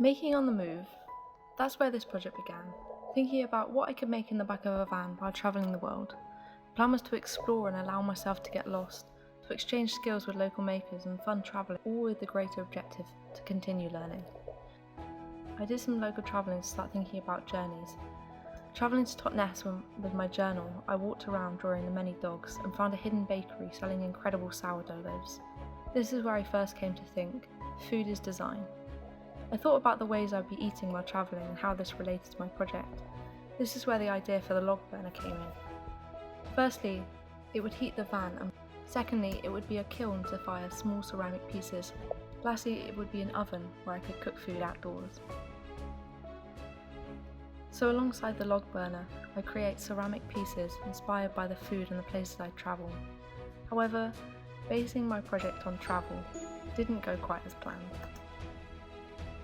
Making on the move, that's where this project began, thinking about what I could make in the back of a van while travelling the world. The plan was to explore and allow myself to get lost, to exchange skills with local makers and fun travelling, all with the greater objective to continue learning. I did some local travelling to start thinking about journeys. Travelling to Totnes with my journal, I walked around drawing the many dogs and found a hidden bakery selling incredible sourdough loaves. This is where I first came to think, food is design. I thought about the ways I'd be eating while travelling and how this related to my project. This is where the idea for the log burner came in. Firstly, it would heat the van, and secondly, it would be a kiln to fire small ceramic pieces. Lastly, it would be an oven where I could cook food outdoors. So alongside the log burner, I create ceramic pieces inspired by the food and the places I travel. However, basing my project on travel didn't go quite as planned.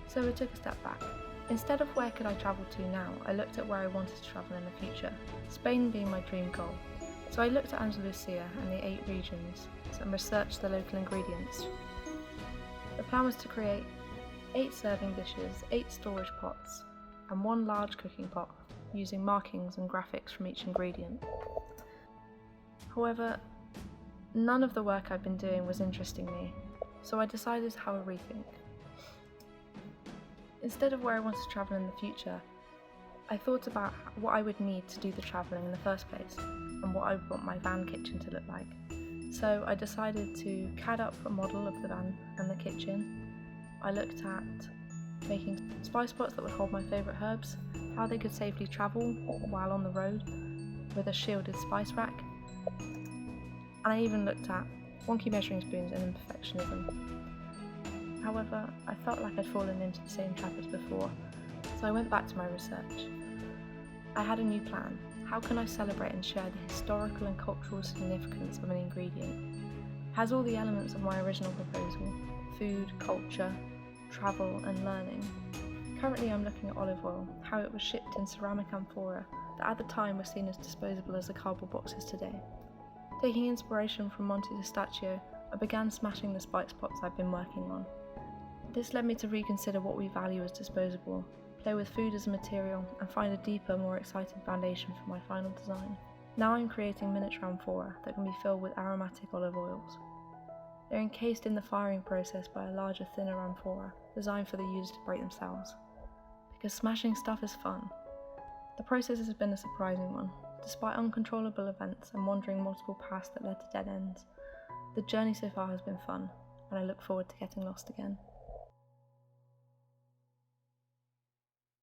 So we took a step back. Instead of where could I travel to now, I looked at where I wanted to travel in the future, Spain being my dream goal. So I looked at Andalusia and the 8 regions and researched the local ingredients. The plan was to create 8 serving dishes, 8 storage pots, and 1 large cooking pot, using markings and graphics from each ingredient. However, none of the work I've been doing was interesting me, so I decided to have a rethink. Instead of where I wanted to travel in the future, I thought about what I would need to do the travelling in the first place, and what I would want my van kitchen to look like. So I decided to CAD up a model of the van and the kitchen. I looked at making spice pots that would hold my favourite herbs, how they could safely travel while on the road with a shielded spice rack, and I even looked at wonky measuring spoons and imperfectionism. However, I felt like I'd fallen into the same trap as before, so I went back to my research. I had a new plan. How can I celebrate and share the historical and cultural significance of an ingredient? It has all the elements of my original proposal: food, culture, travel and learning. Currently I'm looking at olive oil, how it was shipped in ceramic amphora that at the time was seen as disposable as the cardboard boxes today. Taking inspiration from Monte Testaccio, I began smashing the spice pots I've been working on. This led me to reconsider what we value as disposable, play with food as a material, and find a deeper, more exciting foundation for my final design. Now I'm creating miniature amphora that can be filled with aromatic olive oils. They're encased in the firing process by a larger, thinner amphora, designed for the user to break themselves. Because smashing stuff is fun. The process has been a surprising one. Despite uncontrollable events and wandering multiple paths that led to dead ends, the journey so far has been fun, and I look forward to getting lost again.